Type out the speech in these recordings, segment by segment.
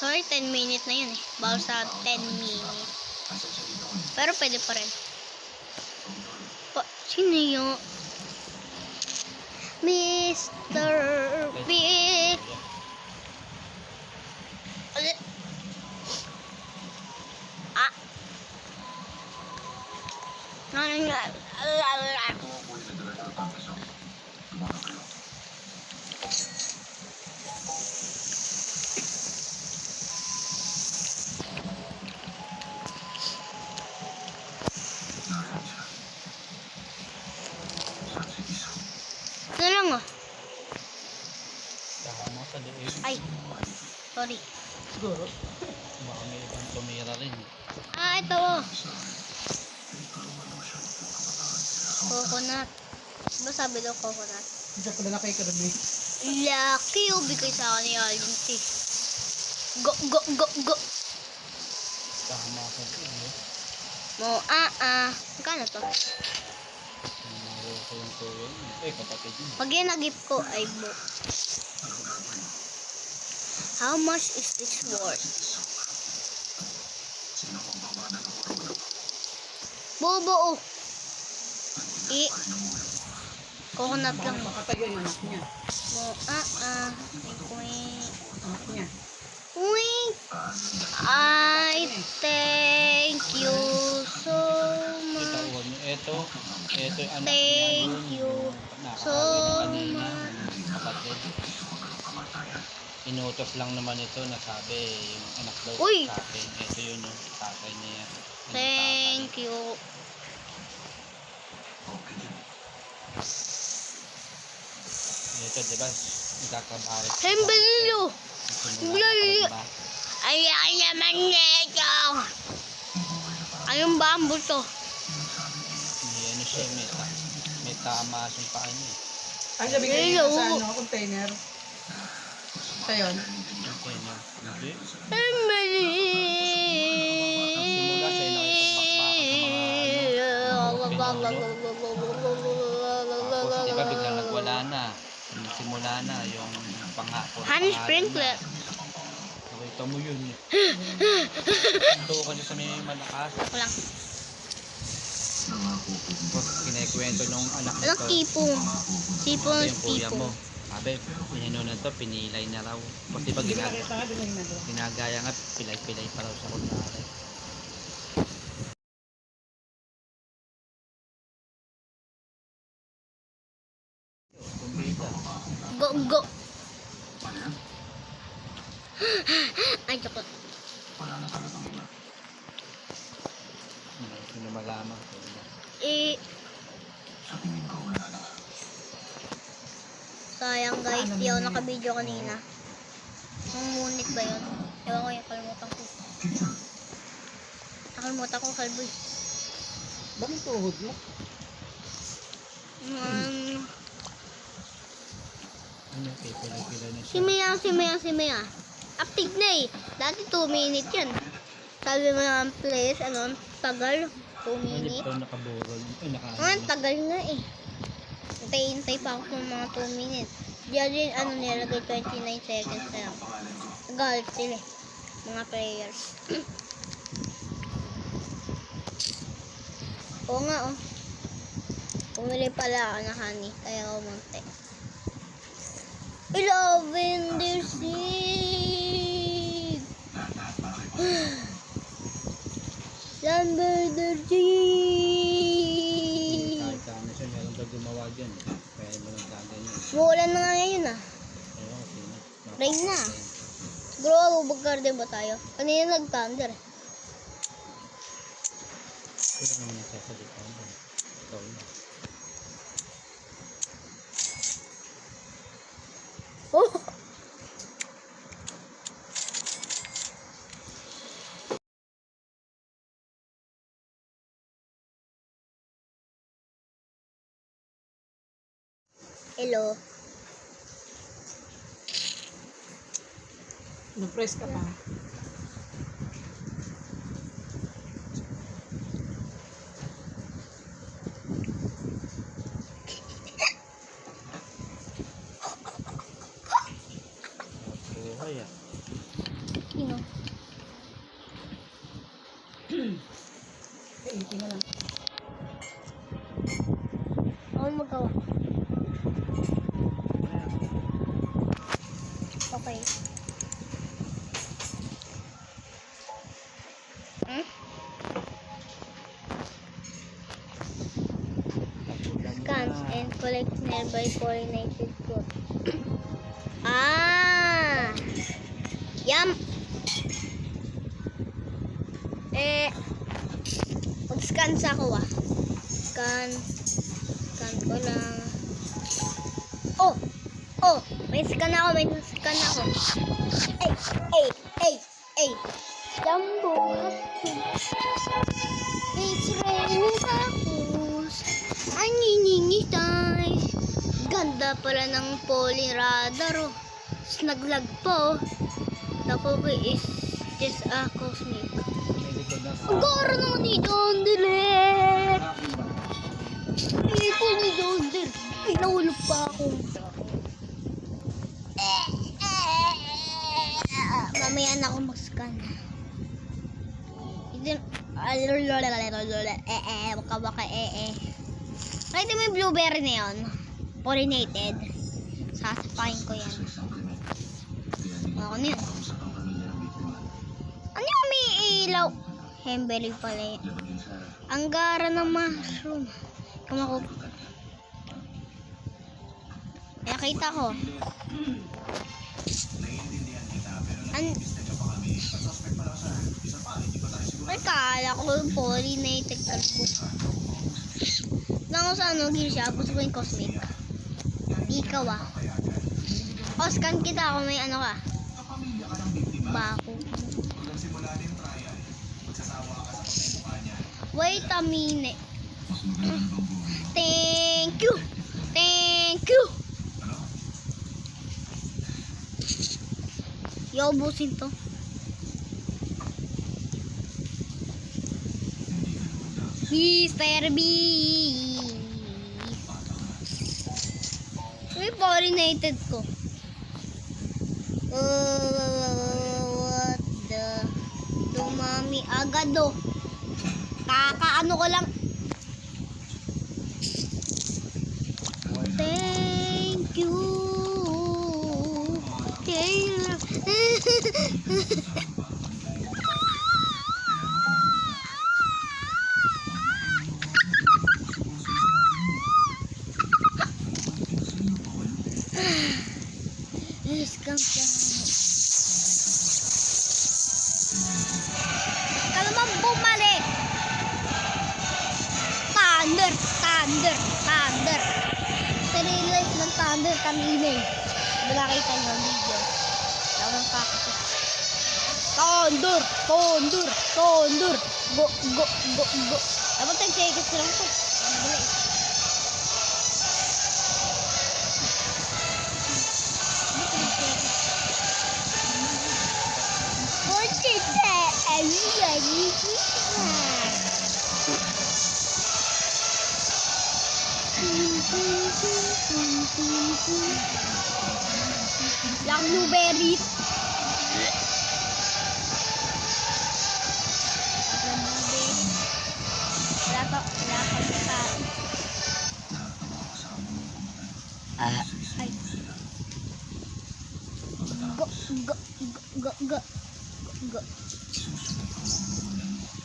Sorry, 10 minutes na yun eh. Bawal sa 10 minutes. Pero pwede pa rin. Sino yun? Mr. B. Ah. Ito lang oh. Tama ka doon. Ay. Sorry. Siguro. Baka may ibang tumira rin. Ito oh. Coconut. Diba sabi daw coconut? Hindi ko na kay Karami. Lucky oh. Bigay sa akin ni Alvin T. Go, go, go, go. Tama ka doon. Mo, Magkano to? Maro ko yung tuwing. Kapatid mo. Pag yan nagip ko, ay bo. How much is this worth? Bobo oh. Coconut lang. Pakatayo yung anak niya. Mo, Anak niya. Wing. I thank you so Kita much. uwan niyo. Ito yung anak Thank niya. you so Kanina. much. Kapatid. Inutos lang naman ito na sabi yung anak daw Uy! sa akin. Ito yun yung tatay niya. Thank you. Ito diba? Nagkakabawi. Hembalilo. Hembalilo. Ay, naman nito. Anong bamboo to? Hindi ano siya. May tama sa paa niya. Ay, nabigay niya Hello. sa container. Ito yun. Okay niya. Hindi. Simula siya yung Tapos diba biglang nagwala na. Simula na yung pangako. Honey sprinkler. Nakita mo yun. Ito kasi sa may malakas. Walang. Tapos kinikwento nung anak Walang nito. tipong. Tipong, Ito yung kuya mo. tipong. Sabi, pinino na to, pinilay na raw. Kasi pag Nakita nga din yung ginagawa. ginagaya nga, pilay-pilay pa raw sa kunwari. Kumbida. Go, go. Ay, joke. Sino malaman. Sayang guys, di ako naka-video kanina. Ang ngunit ba yun? Ewan ko yung kalimutan ko. Nakalimutan ko kalboy. Bakit tuhod mo? Ano, pilay-pilay na Si siya. Mia. Active na eh. Dati 2 minutes yan. Sabi mo naman please, tagal. 2 Hindi minutes. pa nakaburol. Tagal nga eh. Hintay pa ako ng mga 2 minutes. Diyan din, nilagay 29 seconds na lang. Nagalit sila eh. Mga players. Oo nga oh. Pumili pala ako ng honey. Kaya ako munti. Lavender seed! Lavender seed! Kahit kami siya, meron daw gumawa dyan. Kaya mo lang gaganyan. Muulan na nga ngayon ah. Ewan ko sino. Rain na. Siguro mag-garden ba tayo? Kanina nag-thunder. Sila naman nagsasalita mo. Ikaw na. Oh! Hello. Nag-press ka pa. Buhay ah. Sino? Sige na lang. Ako magawa. Okay. Hmm? Scans and collect nearby pollinated fruit. Ah! Yum! Mag-scan ako ah. Scan ko lang. Oh! Oh! May scan ako. Ay! Jumbo It's raining tacos. Aniningitay. Ganda pala ng polyradar oh. Naglag po. Ako is just a cosmic. May likod na Ang garo naman ni John Deere. Ito ni John Deere. Ay, nahulog pa ako. Mamaya na ako mag-scan. Baka Nakita mo yung blueberry na yun? Pollinated. Sasapain ko yan. Ako na yun. Ano yung may ilaw? Hemberry pala yun. Ang gara ng mushroom. Kumako. Nakita ko. Ay, kala ko yung pollinated kalbo. Lang ko sa ano, Girsha. Gusto ko yung cosmic. Ikaw ah. O, scan kita ako may ano ka. Bako. Wait a minute. Thank you. Iubusin to. Mr. Beast. May pollinated ko. What the? Dumami agad oh. Kakaano ko lang. Thank you. Taylor. Let's come down. Ka naman bumalik. Thunder. Sa-realize ng thunder kanina eh. Wala kita yung video. Wala ng kakasok. Thunder. Go. Dapat 10 seconds lang po. Wala eh. Lang blueberry. Wala pa kain. Ay. Go.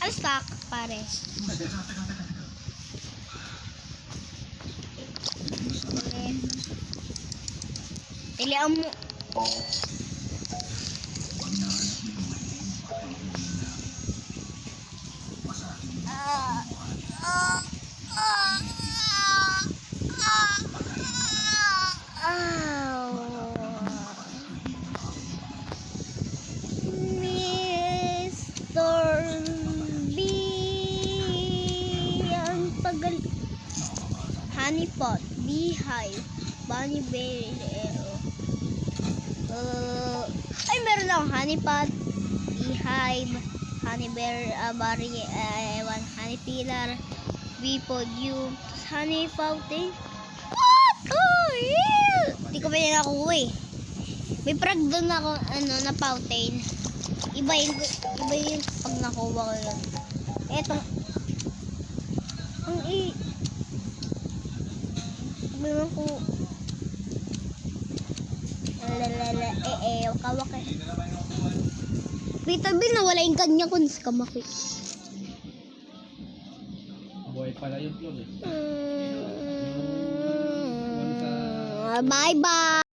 Ano stock, pare? Pilihan mo. Mr. B. Ang tagal. Honeypot, beehive, bunny berry. Ay, meron akong honeypot, beehive, honey bear, honey pillar, bee podium, honey fountain. What? Oh, yeah! Hindi ko pa yan nakuha eh. May prag doon ako, na fountain. Iba yung pag nakuha ko yun. Ang Bilang ko. Lalala, kawak eh. Peter Bill, nawala yung kanya kun sa kamaki. Buhay pala yun, Lord. Bye-bye.